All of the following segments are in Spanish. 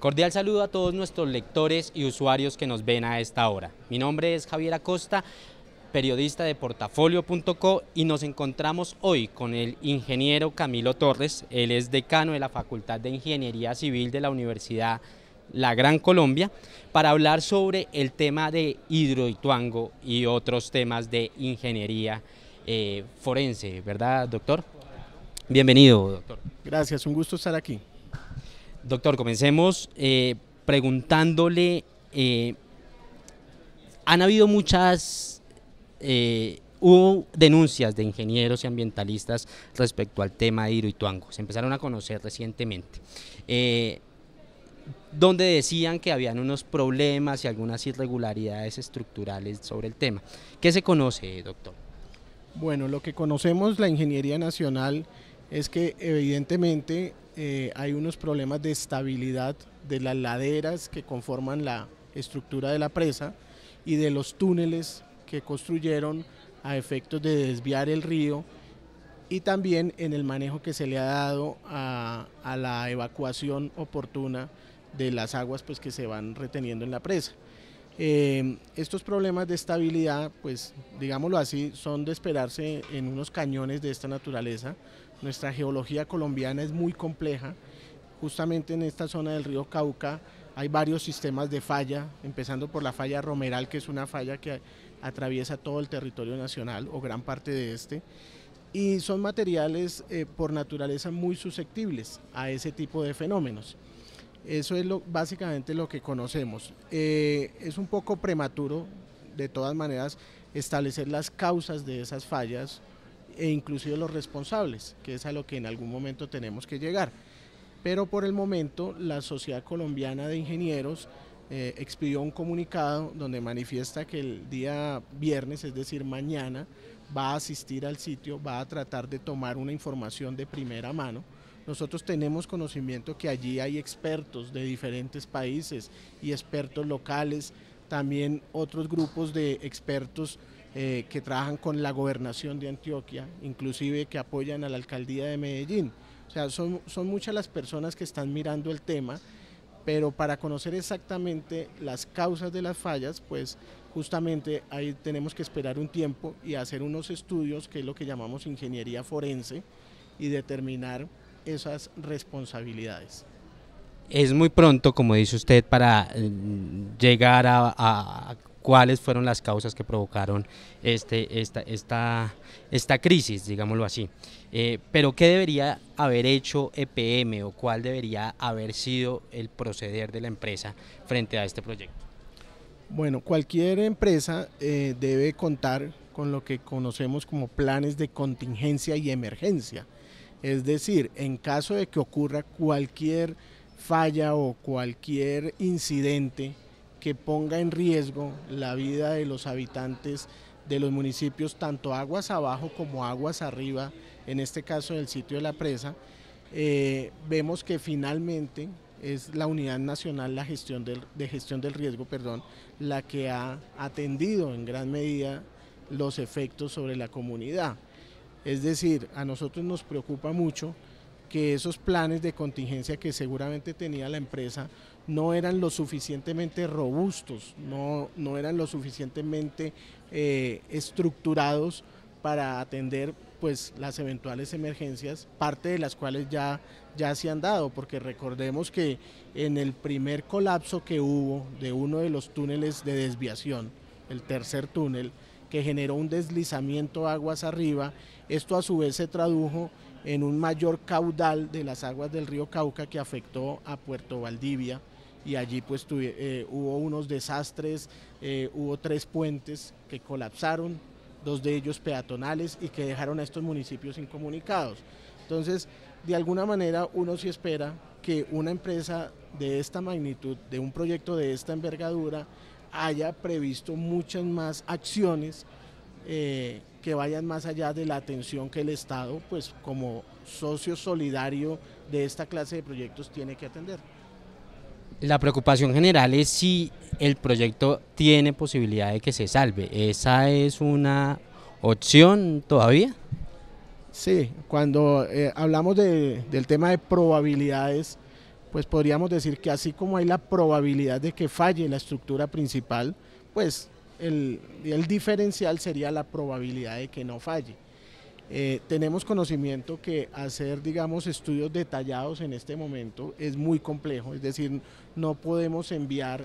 Cordial saludo a todos nuestros lectores y usuarios que nos ven a esta hora. Mi nombre es Javier Acosta, periodista de Portafolio.co, y nos encontramos hoy con el ingeniero Camilo Torres. Él es decano de la Facultad de Ingeniería Civil de la Universidad La Gran Colombia, para hablar sobre el tema de Hidroituango y otros temas de ingeniería forense, ¿verdad, doctor? Bienvenido, doctor. Gracias, un gusto estar aquí. Doctor, comencemos preguntándole, han habido hubo denuncias de ingenieros y ambientalistas respecto al tema de Hidroituango, se empezaron a conocer recientemente, donde decían que habían unos problemas y algunas irregularidades estructurales sobre el tema. ¿Qué se conoce, doctor? Bueno, lo que conocemos la Ingeniería Nacional es que evidentemente hay unos problemas de estabilidad de las laderas que conforman la estructura de la presa y de los túneles que construyeron a efectos de desviar el río, y también en el manejo que se le ha dado a la evacuación oportuna de las aguas pues, que se van reteniendo en la presa. Estos problemas de estabilidad, pues digámoslo así, son de esperarse en unos cañones de esta naturaleza. Nuestra geología colombiana es muy compleja. Justamente en esta zona del río Cauca hay varios sistemas de falla, empezando por la falla Romeral, que es una falla que atraviesa todo el territorio nacional o gran parte de este, y son materiales por naturaleza muy susceptibles a ese tipo de fenómenos. Eso es básicamente lo que conocemos. Es un poco prematuro, de todas maneras, establecer las causas de esas fallas e inclusive los responsables, que es a lo que en algún momento tenemos que llegar. Pero por el momento la Sociedad Colombiana de Ingenieros expidió un comunicado donde manifiesta que el día viernes, es decir mañana, va a asistir al sitio, va a tratar de tomar una información de primera mano. Nosotros tenemos conocimiento que allí hay expertos de diferentes países y expertos locales, también otros grupos de expertos que trabajan con la gobernación de Antioquia, inclusive que apoyan a la alcaldía de Medellín. O sea, son muchas las personas que están mirando el tema, pero para conocer exactamente las causas de las fallas, pues justamente ahí tenemos que esperar un tiempo y hacer unos estudios, que es lo que llamamos ingeniería forense, y determinar esas responsabilidades. Es muy pronto, como dice usted, para llegar a cuáles fueron las causas que provocaron esta crisis, digámoslo así. Pero ¿qué debería haber hecho EPM o cuál debería haber sido el proceder de la empresa frente a este proyecto? Bueno, cualquier empresa debe contar con lo que conocemos como planes de contingencia y emergencia. Es decir, en caso de que ocurra cualquier falla o cualquier incidente que ponga en riesgo la vida de los habitantes de los municipios, tanto aguas abajo como aguas arriba, en este caso del sitio de la presa, vemos que finalmente es la Unidad Nacional de Gestión del Riesgo, la que ha atendido en gran medida los efectos sobre la comunidad. Es decir, a nosotros nos preocupa mucho que esos planes de contingencia que seguramente tenía la empresa no eran lo suficientemente robustos, no eran lo suficientemente estructurados para atender pues, las eventuales emergencias, parte de las cuales ya se han dado, porque recordemos que en el primer colapso que hubo de uno de los túneles de desviación, el tercer túnel, que generó un deslizamiento aguas arriba, esto a su vez se tradujo en un mayor caudal de las aguas del río Cauca que afectó a Puerto Valdivia, y allí pues hubo unos desastres, hubo 3 puentes que colapsaron, 2 de ellos peatonales, y que dejaron a estos municipios incomunicados. Entonces, de alguna manera uno sí espera que una empresa de esta magnitud, de un proyecto de esta envergadura, haya previsto muchas más acciones que vayan más allá de la atención que el Estado, pues como socio solidario de esta clase de proyectos, tiene que atender. La preocupación general es si el proyecto tiene posibilidad de que se salve. ¿Esa es una opción todavía? Sí, cuando hablamos del tema de probabilidades, pues podríamos decir que así como hay la probabilidad de que falle la estructura principal, pues el diferencial sería la probabilidad de que no falle. Tenemos conocimiento que hacer, digamos, estudios detallados en este momento es muy complejo, es decir, no podemos enviar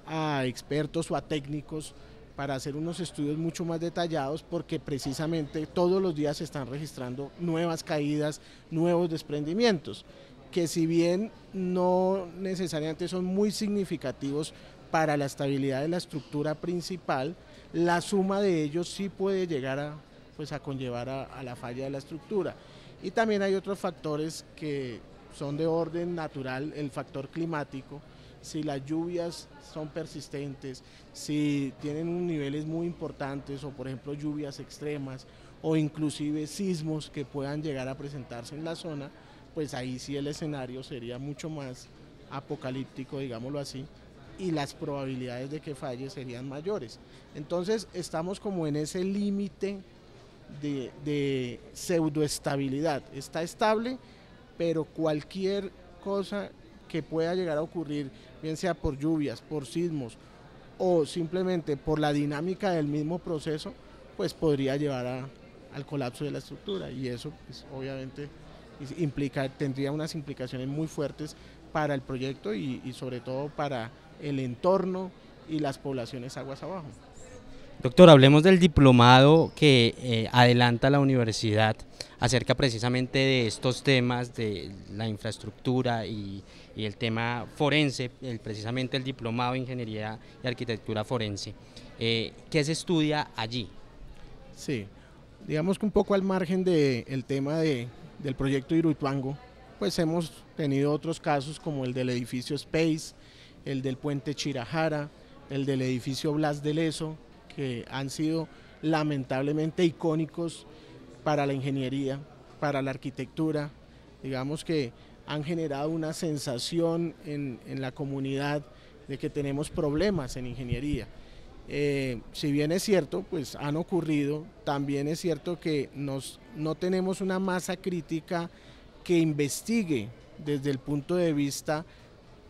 a expertos o a técnicos para hacer unos estudios mucho más detallados porque precisamente todos los días se están registrando nuevas caídas, nuevos desprendimientos, que si bien no necesariamente son muy significativos para la estabilidad de la estructura principal, la suma de ellos sí puede llegar a conllevar a la falla de la estructura. Y también hay otros factores que son de orden natural, el factor climático, si las lluvias son persistentes, si tienen unos niveles muy importantes o por ejemplo lluvias extremas o inclusive sismos que puedan llegar a presentarse en la zona, pues ahí sí el escenario sería mucho más apocalíptico, digámoslo así, y las probabilidades de que falle serían mayores. Entonces estamos como en ese límite de pseudoestabilidad, está estable, pero cualquier cosa que pueda llegar a ocurrir, bien sea por lluvias, por sismos o simplemente por la dinámica del mismo proceso, pues podría llevar al colapso de la estructura y eso pues, obviamente tendría unas implicaciones muy fuertes para el proyecto y sobre todo para el entorno y las poblaciones aguas abajo. Doctor, hablemos del diplomado que adelanta la universidad acerca precisamente de estos temas de la infraestructura y el tema forense, precisamente el diplomado de Ingeniería y Arquitectura Forense. ¿Qué se estudia allí? Sí, digamos que un poco al margen del tema del proyecto Hidroituango, pues hemos tenido otros casos como el del edificio Space, el del puente Chirajara, el del edificio Blas de Lezo, que han sido lamentablemente icónicos para la ingeniería, para la arquitectura, digamos que han generado una sensación en la comunidad de que tenemos problemas en ingeniería. Si bien es cierto, pues han ocurrido, también es cierto que no tenemos una masa crítica que investigue desde el punto de vista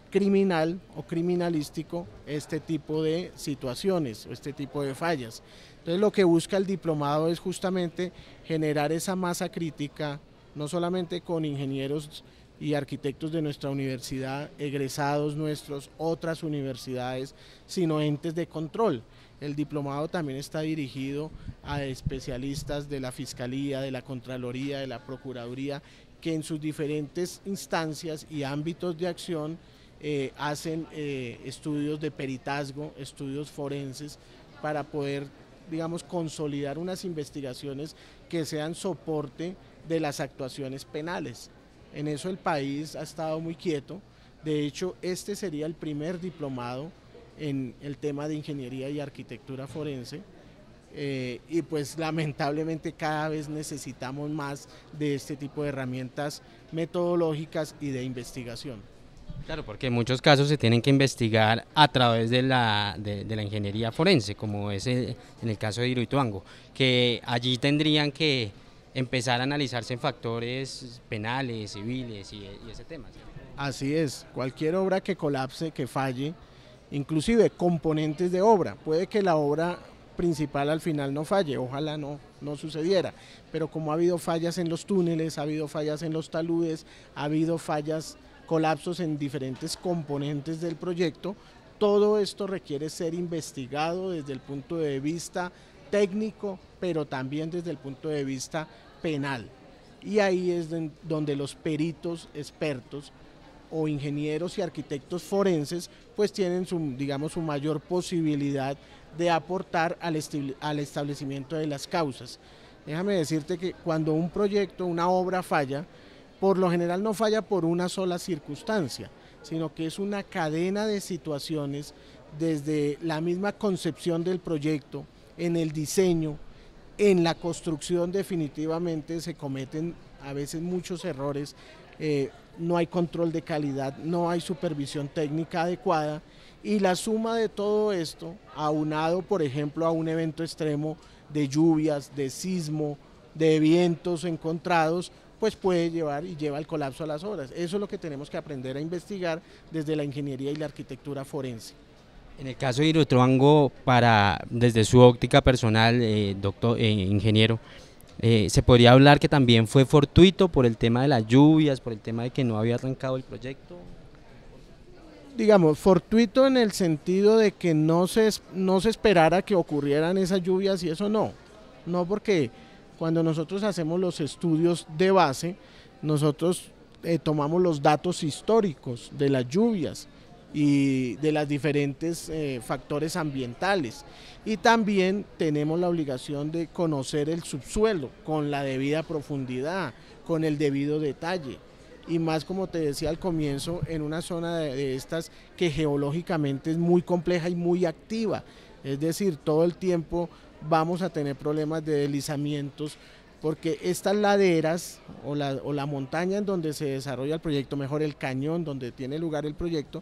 criminal o criminalístico este tipo de situaciones o este tipo de fallas. Entonces lo que busca el diplomado es justamente generar esa masa crítica, no solamente con ingenieros y arquitectos de nuestra universidad, egresados nuestros, otras universidades, sino entes de control. El diplomado también está dirigido a especialistas de la Fiscalía, de la Contraloría, de la Procuraduría, que en sus diferentes instancias y ámbitos de acción hacen estudios de peritazgo, estudios forenses, para poder, digamos, consolidar unas investigaciones que sean soporte de las actuaciones penales. En eso el país ha estado muy quieto. De hecho, este sería el primer diplomado en el tema de ingeniería y arquitectura forense. Y pues lamentablemente cada vez necesitamos más de este tipo de herramientas metodológicas y de investigación. Claro, porque en muchos casos se tienen que investigar a través de la ingeniería forense, como es en el caso de Hidroituango, que allí tendrían que empezar a analizarse en factores penales, civiles y ese tema. Así es, cualquier obra que colapse, que falle, inclusive componentes de obra, puede que la obra principal al final no falle, ojalá no sucediera, pero como ha habido fallas en los túneles, ha habido fallas en los taludes, ha habido fallas, colapsos en diferentes componentes del proyecto, todo esto requiere ser investigado desde el punto de vista técnico, pero también desde el punto de vista penal. Y ahí es donde los peritos expertos o ingenieros y arquitectos forenses pues tienen su mayor posibilidad de aportar al establecimiento de las causas. Déjame decirte que cuando un proyecto, una obra falla, por lo general no falla por una sola circunstancia, sino que es una cadena de situaciones desde la misma concepción del proyecto, en el diseño, en la construcción. Definitivamente se cometen a veces muchos errores, no hay control de calidad, no hay supervisión técnica adecuada y la suma de todo esto, aunado por ejemplo a un evento extremo de lluvias, de sismo, de vientos encontrados, pues puede llevar y lleva al colapso a las obras. Eso es lo que tenemos que aprender a investigar desde la ingeniería y la arquitectura forense. En el caso de Hidroituango, desde su óptica personal, doctor, ingeniero, ¿se podría hablar que también fue fortuito por el tema de las lluvias, por el tema de que no había arrancado el proyecto? Digamos, fortuito en el sentido de que no se esperara que ocurrieran esas lluvias y eso no porque cuando nosotros hacemos los estudios de base, nosotros tomamos los datos históricos de las lluvias y de los diferentes factores ambientales y también tenemos la obligación de conocer el subsuelo con la debida profundidad, con el debido detalle y más como te decía al comienzo en una zona de estas que geológicamente es muy compleja y muy activa, es decir, todo el tiempo vamos a tener problemas de deslizamientos porque estas laderas o la montaña en donde se desarrolla el proyecto, mejor el cañón donde tiene lugar el proyecto,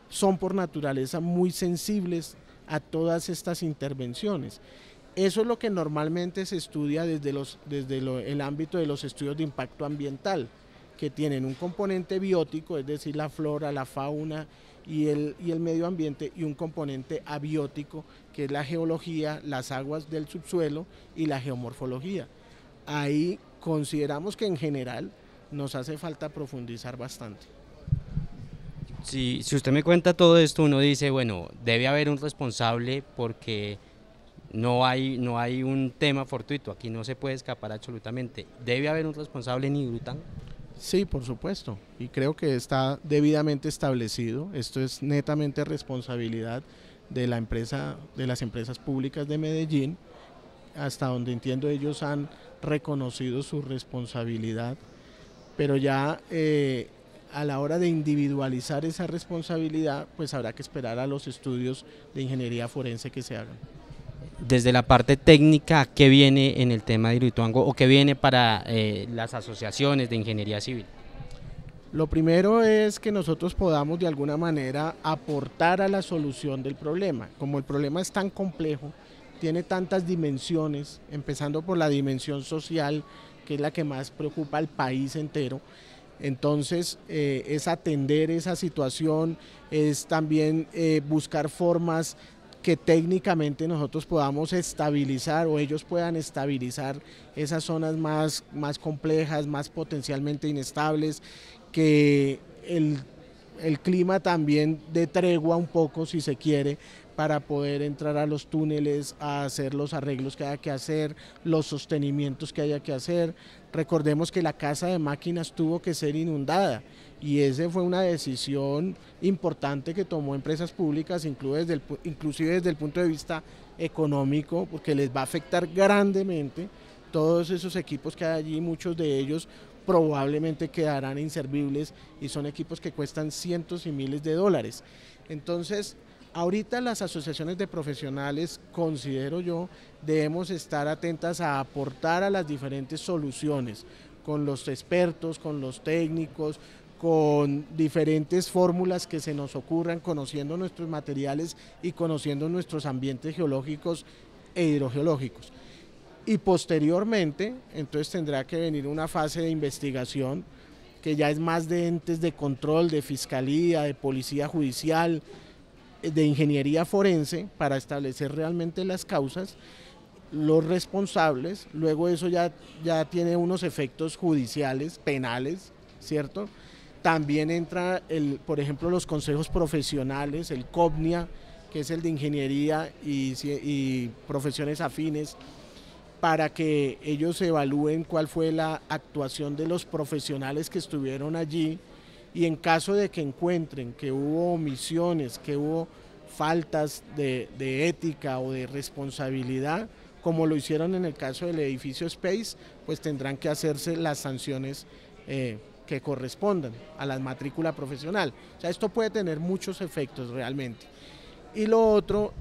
son por naturaleza muy sensibles a todas estas intervenciones. Eso es lo que normalmente se estudia desde el ámbito de los estudios de impacto ambiental, que tienen un componente biótico, es decir, la flora, la fauna y el medio ambiente, y un componente abiótico, que es la geología, las aguas del subsuelo y la geomorfología. Ahí consideramos que en general nos hace falta profundizar bastante. Si usted me cuenta todo esto, uno dice, bueno, debe haber un responsable porque no hay un tema fortuito, aquí no se puede escapar absolutamente. ¿Debe haber un responsable en Hidroituango? Sí, por supuesto, y creo que está debidamente establecido. Esto es netamente responsabilidad de la empresa, de las empresas públicas de Medellín. Hasta donde entiendo ellos han reconocido su responsabilidad, pero ya a la hora de individualizar esa responsabilidad, pues habrá que esperar a los estudios de ingeniería forense que se hagan. Desde la parte técnica, ¿qué viene en el tema de Hidroituango o qué viene para las asociaciones de ingeniería civil? Lo primero es que nosotros podamos de alguna manera aportar a la solución del problema. Como el problema es tan complejo, tiene tantas dimensiones, empezando por la dimensión social, que es la que más preocupa al país entero. Entonces es atender esa situación, es también buscar formas que técnicamente nosotros podamos estabilizar o ellos puedan estabilizar esas zonas más complejas, más potencialmente inestables, que el clima también dé tregua un poco si se quiere, para poder entrar a los túneles, a hacer los arreglos que haya que hacer, los sostenimientos que haya que hacer. Recordemos que la casa de máquinas tuvo que ser inundada y esa fue una decisión importante que tomó empresas públicas, inclusive desde el punto de vista económico, porque les va a afectar grandemente todos esos equipos que hay allí, muchos de ellos probablemente quedarán inservibles y son equipos que cuestan cientos y miles de dólares. Entonces, ahorita las asociaciones de profesionales, considero yo, debemos estar atentas a aportar a las diferentes soluciones, con los expertos, con los técnicos, con diferentes fórmulas que se nos ocurran, conociendo nuestros materiales y conociendo nuestros ambientes geológicos e hidrogeológicos. Y posteriormente, entonces tendrá que venir una fase de investigación, que ya es más de entes de control, de fiscalía, de policía judicial, de ingeniería forense, para establecer realmente las causas, los responsables. Luego eso ya tiene unos efectos judiciales, penales, ¿cierto? También entra, por ejemplo, los consejos profesionales, el COPNIA, que es el de ingeniería y profesiones afines, para que ellos evalúen cuál fue la actuación de los profesionales que estuvieron allí, y en caso de que encuentren que hubo omisiones, que hubo faltas de ética o de responsabilidad, como lo hicieron en el caso del edificio Space, pues tendrán que hacerse las sanciones que correspondan a la matrícula profesional. O sea, esto puede tener muchos efectos realmente. Y lo otro,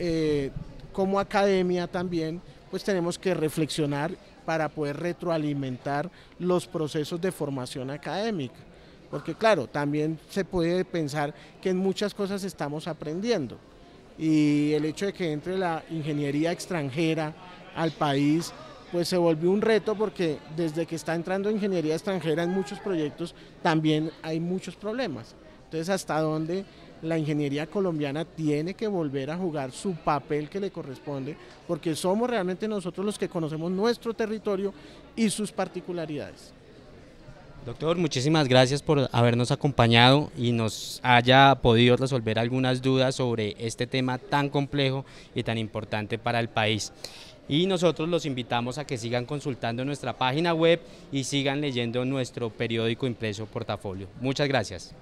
como academia también, pues tenemos que reflexionar para poder retroalimentar los procesos de formación académica. Porque claro, también se puede pensar que en muchas cosas estamos aprendiendo, y el hecho de que entre la ingeniería extranjera al país pues se volvió un reto porque desde que está entrando ingeniería extranjera en muchos proyectos también hay muchos problemas. Entonces, ¿hasta dónde la ingeniería colombiana tiene que volver a jugar su papel que le corresponde? Porque somos realmente nosotros los que conocemos nuestro territorio y sus particularidades. Doctor, muchísimas gracias por habernos acompañado y nos haya podido resolver algunas dudas sobre este tema tan complejo y tan importante para el país. Y nosotros los invitamos a que sigan consultando nuestra página web y sigan leyendo nuestro periódico impreso Portafolio. Muchas gracias.